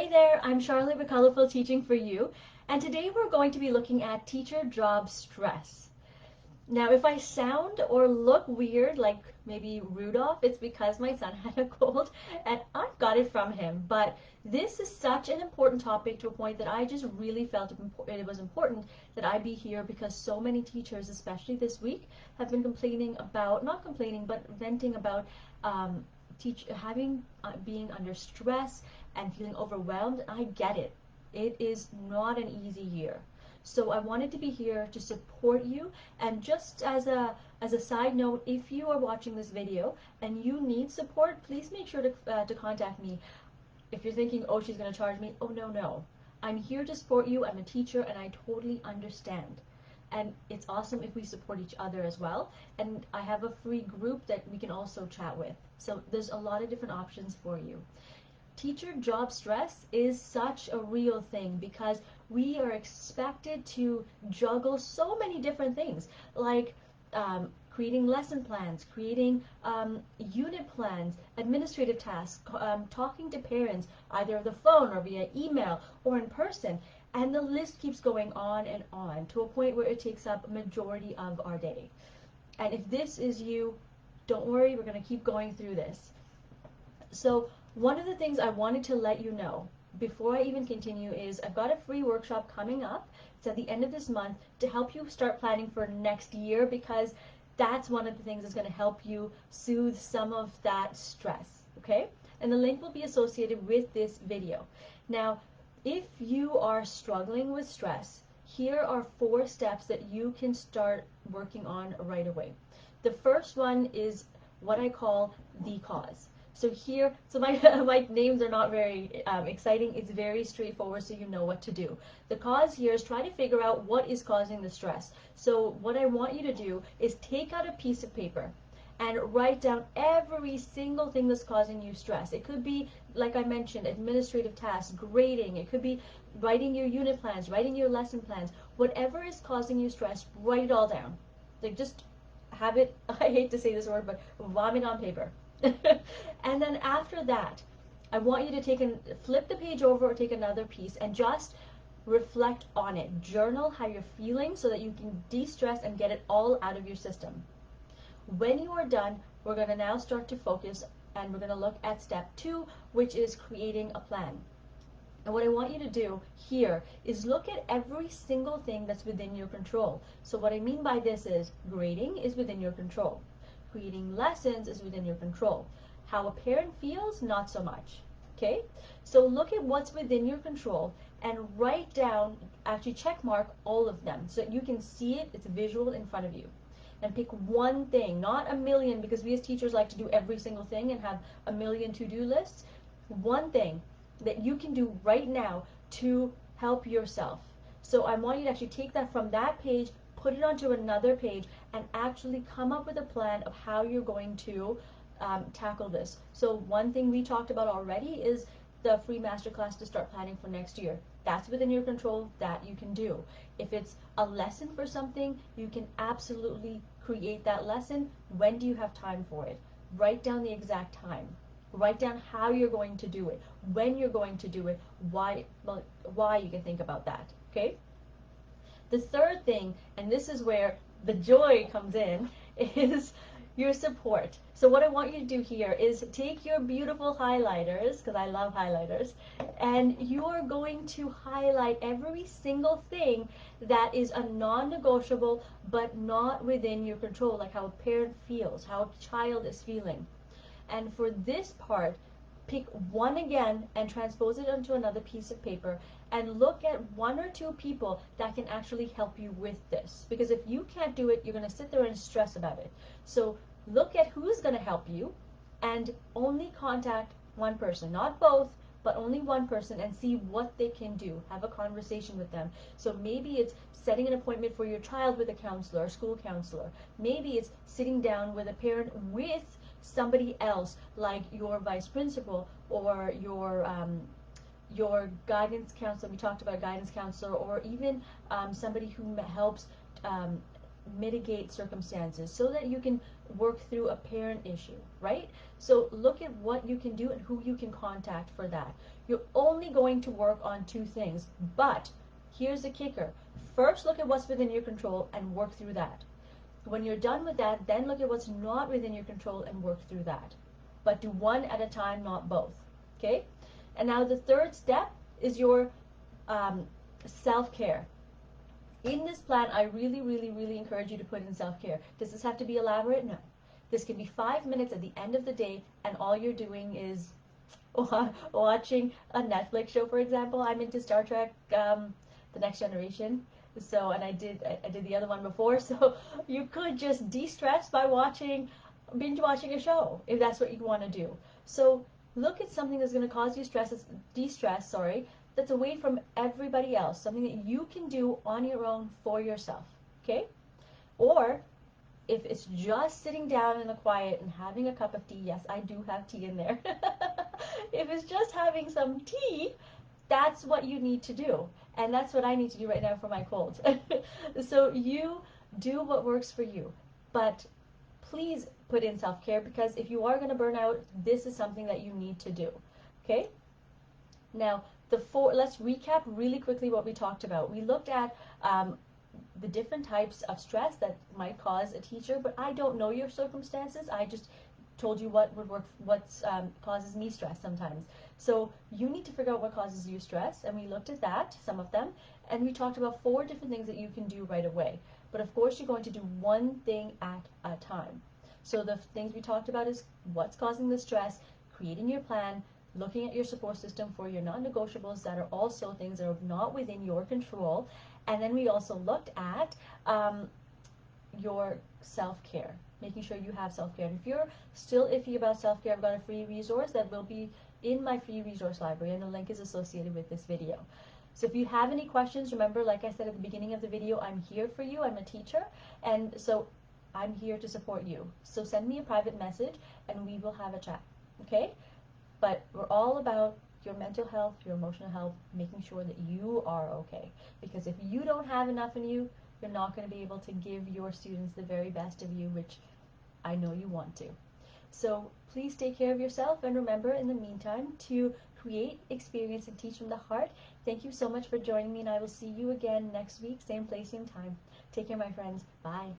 Hi there, I'm Charlotte with Colorful Teaching for You, and today we're going to be looking at teacher job stress. Now, if I sound or look weird, like maybe Rudolph, it's because my son had a cold and I've got it from him. But this is such an important topic to a point that I just really felt it was important that I be here because so many teachers, especially this week, have been complaining about, not complaining, but venting about being under stress and feeling overwhelmed. I get it. It is not an easy year. So I wanted to be here to support you. And just as a side note, if you are watching this video and you need support, please make sure to contact me. If you're thinking, oh, she's going to charge me, oh, no. I'm here to support you. I'm a teacher and I totally understand. And it's awesome if we support each other as well. And I have a free group that we can also chat with. So there's a lot of different options for you. Teacher job stress is such a real thing because we are expected to juggle so many different things, like creating lesson plans, creating unit plans, administrative tasks, talking to parents either over the phone or via email or in person. And the list keeps going on and on to a point where it takes up a majority of our day. And if this is you, don't worry, we're going to keep going through this. So one of the things I wanted to let you know before I even continue is I've got a free workshop coming up. It's at the end of this month to help you start planning for next year, because that's one of the things that's going to help you soothe some of that stress, okay? And the link will be associated with this video. Now, if you are struggling with stress, here are 4 steps that you can start working on right away. The first one is what I call the cause. So here, my names are not very exciting. It's very straightforward, so you know what to do. The cause here is try to figure out what is causing the stress. So what I want you to do is take out a piece of paper and write down every single thing that's causing you stress. It could be, like I mentioned, administrative tasks, grading. It could be writing your unit plans, writing your lesson plans. Whatever is causing you stress, write it all down. Like, just have it, I hate to say this word, but vomit on paper. And then after that, I want you to flip the page over or take another piece and just reflect on it. Journal how you're feeling so that you can de-stress and get it all out of your system. When you are done, we're going to now start to focus and we're going to look at step 2, which is creating a plan. And what I want you to do here is look at every single thing that's within your control. So what I mean by this is grading is within your control. Creating lessons is within your control. How a parent feels, not so much. Okay? So look at what's within your control and write down, actually check mark all of them so that you can see it, it's visual in front of you. And pick one thing, not a million, because we as teachers like to do every single thing and have a million to-do lists. One thing that you can do right now to help yourself. So I want you to actually take that from that page, put it onto another page, and actually come up with a plan of how you're going to tackle this. So one thing we talked about already is the free masterclass to start planning for next year. That's within your control, that you can do. If it's a lesson for something, you can absolutely create that lesson. When do you have time for it? Write down the exact time. Write down how you're going to do it, when you're going to do it, why you can think about that, okay? The third thing, and this is where the joy comes in, is your support. So what I want you to do here is take your beautiful highlighters, because I love highlighters, and you are going to highlight every single thing that is a non-negotiable but not within your control, like how a parent feels, how a child is feeling. And for this part, pick one again and transpose it onto another piece of paper and look at 1 or 2 people that can actually help you with this. Because if you can't do it, you're going to sit there and stress about it. So look at who's going to help you and only contact one person, not both, but only one person, and see what they can do. Have a conversation with them. So maybe it's setting an appointment for your child with a counselor, a school counselor. Maybe it's sitting down with a parent with somebody else, like your vice principal or your guidance counselor. We talked about guidance counselor, or even somebody who helps mitigate circumstances so that you can work through a parent issue, right? So look at what you can do and who you can contact for that. You're only going to work on two things, but here's the kicker. First, look at what's within your control and work through that. When you're done with that, then look at what's not within your control and work through that. But do one at a time, not both. Okay? And now the third step is your self-care. In this plan, I really, really, really encourage you to put in self-care. Does this have to be elaborate? No. This can be 5 minutes at the end of the day, and all you're doing is watching a Netflix show, for example. I'm into Star Trek, The Next Generation. So, and I did the other one before. So you could just de-stress by binge watching a show, if that's what you want to do. So look at something that's going to cause you de-stress, that's away from everybody else, something that you can do on your own for yourself, okay? Or if it's just sitting down in the quiet and having a cup of tea, yes, I do have tea in there. If it's just having some tea, that's what you need to do. And that's what I need to do right now for my cold. So you do what works for you. But please put in self-care, because if you are going to burn out, this is something that you need to do. Okay? Now, let's recap really quickly what we talked about. We looked at the different types of stress that might cause a teacher, but I don't know your circumstances. I just told you what would work, what causes me stress sometimes. So you need to figure out what causes you stress, and we looked at that, some of them, and we talked about 4 different things that you can do right away. But of course, you're going to do one thing at a time. So the things we talked about is what's causing the stress, creating your plan, looking at your support system for your non-negotiables that are also things that are not within your control. And then we also looked at your self-care, making sure you have self-care. And if you're still iffy about self-care, I've got a free resource that will be in my free resource library, and the link is associated with this video. So if you have any questions, remember, like I said at the beginning of the video, I'm here for you. I'm a teacher, and so I'm here to support you. So send me a private message and we will have a chat, okay? But we're all about your mental health, your emotional health, making sure that you are okay. Because if you don't have enough in you, you're not going to be able to give your students the very best of you, which I know you want to. So please take care of yourself, and remember, in the meantime, to create, experience, and teach from the heart. Thank you so much for joining me, and I will see you again next week, same place, same time. Take care, my friends. Bye.